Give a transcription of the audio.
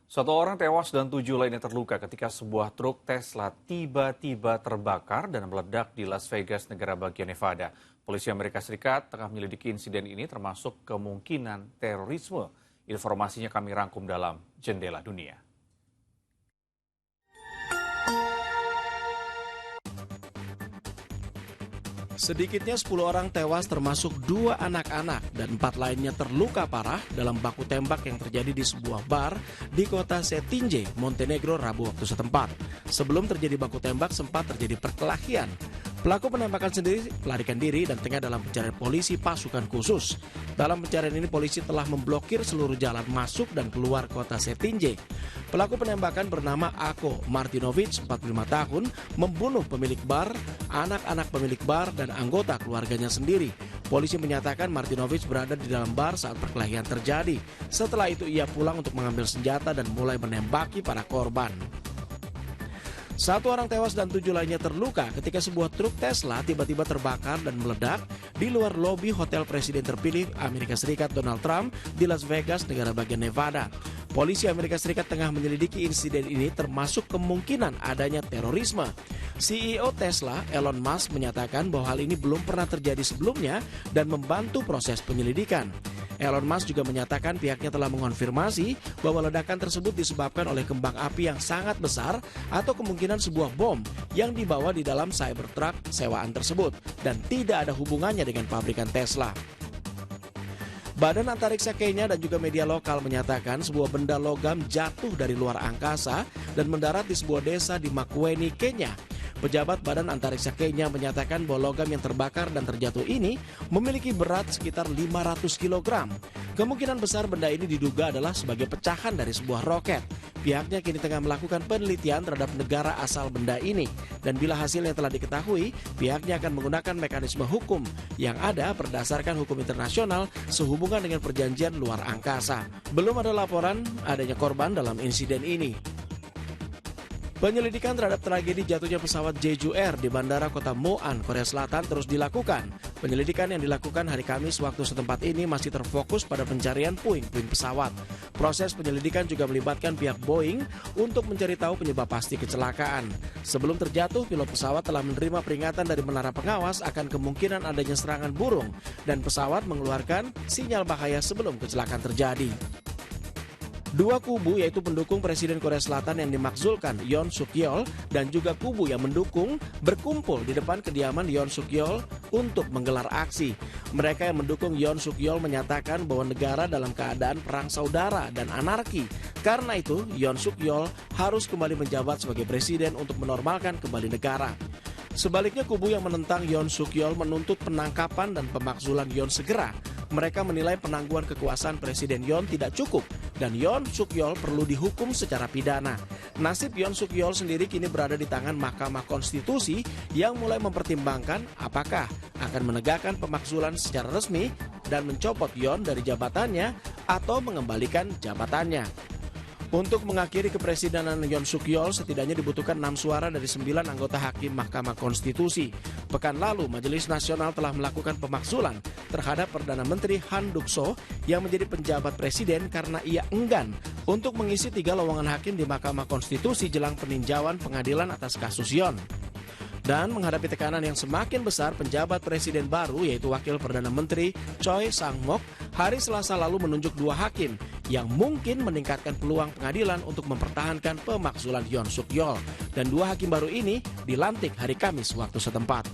Satu orang tewas dan 7 lainnya terluka ketika sebuah truk Tesla tiba-tiba terbakar dan meledak di Las Vegas, negara bagian Nevada. Polisi Amerika Serikat tengah menyelidiki insiden ini termasuk kemungkinan terorisme. Informasinya kami rangkum dalam Jendela Dunia. Sedikitnya 10 orang tewas termasuk 2 anak-anak dan 4 lainnya terluka parah dalam baku tembak yang terjadi di sebuah bar di kota Cetinje, Montenegro, Rabu waktu setempat. Sebelum terjadi baku tembak sempat terjadi perkelahian. Pelaku penembakan sendiri melarikan diri dan tengah dalam pencarian polisi pasukan khusus. Dalam pencarian ini polisi telah memblokir seluruh jalan masuk dan keluar kota Cetinje. Pelaku penembakan bernama Ako Martinovic, 45 tahun, membunuh pemilik bar, anak-anak pemilik bar, dan anggota keluarganya sendiri. Polisi menyatakan Martinovic berada di dalam bar saat perkelahian terjadi. Setelah itu ia pulang untuk mengambil senjata dan mulai menembaki para korban. 1 orang tewas dan 7 lainnya terluka ketika sebuah truk Tesla tiba-tiba terbakar dan meledak di luar lobi hotel Presiden terpilih Amerika Serikat Donald Trump di Las Vegas, negara bagian Nevada. Polisi Amerika Serikat tengah menyelidiki insiden ini termasuk kemungkinan adanya terorisme. CEO Tesla, Elon Musk, menyatakan bahwa hal ini belum pernah terjadi sebelumnya dan membantu proses penyelidikan. Elon Musk juga menyatakan pihaknya telah mengonfirmasi bahwa ledakan tersebut disebabkan oleh kembang api yang sangat besar atau kemungkinan sebuah bom yang dibawa di dalam Cybertruck sewaan tersebut dan tidak ada hubungannya dengan pabrikan Tesla. Badan Antariksa Kenya dan juga media lokal menyatakan sebuah benda logam jatuh dari luar angkasa dan mendarat di sebuah desa di Makueni, Kenya. Pejabat Badan Antariksa Kenya menyatakan bahwa logam yang terbakar dan terjatuh ini memiliki berat sekitar 500 kg. Kemungkinan besar benda ini diduga adalah sebagai pecahan dari sebuah roket. Pihaknya kini tengah melakukan penelitian terhadap negara asal benda ini. Dan bila hasilnya telah diketahui, pihaknya akan menggunakan mekanisme hukum yang ada berdasarkan hukum internasional sehubungan dengan perjanjian luar angkasa. Belum ada laporan adanya korban dalam insiden ini. Penyelidikan terhadap tragedi jatuhnya pesawat Jeju Air di Bandara Kota Muan, Korea Selatan terus dilakukan. Penyelidikan yang dilakukan hari Kamis waktu setempat ini masih terfokus pada pencarian puing-puing pesawat. Proses penyelidikan juga melibatkan pihak Boeing untuk mencari tahu penyebab pasti kecelakaan. Sebelum terjatuh, pilot pesawat telah menerima peringatan dari menara pengawas akan kemungkinan adanya serangan burung dan pesawat mengeluarkan sinyal bahaya sebelum kecelakaan terjadi. 2 kubu yaitu pendukung Presiden Korea Selatan yang dimaksudkan Yoon Suk Yeol dan juga kubu yang mendukung berkumpul di depan kediaman Yoon Suk Yeol untuk menggelar aksi. Mereka yang mendukung Yoon Suk Yeol menyatakan bahwa negara dalam keadaan perang saudara dan anarki. Karena itu, Yoon Suk Yeol harus kembali menjabat sebagai presiden untuk menormalkan kembali negara. Sebaliknya, kubu yang menentang Yoon Suk Yeol menuntut penangkapan dan pemakzulan Yoon segera. Mereka menilai penangguhan kekuasaan Presiden Yoon tidak cukup dan Yoon Suk Yeol perlu dihukum secara pidana. Nasib Yoon Suk Yeol sendiri kini berada di tangan Mahkamah Konstitusi yang mulai mempertimbangkan apakah akan menegakkan pemakzulan secara resmi dan mencopot Yoon dari jabatannya atau mengembalikan jabatannya. Untuk mengakhiri kepresidenan Yoon Suk Yeol setidaknya dibutuhkan 6 suara dari 9 anggota hakim Mahkamah Konstitusi. Pekan lalu, Majelis Nasional telah melakukan pemakzulan terhadap Perdana Menteri Han Duck-soo yang menjadi penjabat presiden karena ia enggan untuk mengisi 3 lowongan hakim di Mahkamah Konstitusi jelang peninjauan pengadilan atas kasus Yoon. Dan menghadapi tekanan yang semakin besar, penjabat presiden baru yaitu Wakil Perdana Menteri Choi Sang-mok hari Selasa lalu menunjuk 2 hakim yang mungkin meningkatkan peluang pengadilan untuk mempertahankan pemakzulan Yoon Suk Yeol. Dan 2 hakim baru ini dilantik hari Kamis waktu setempat.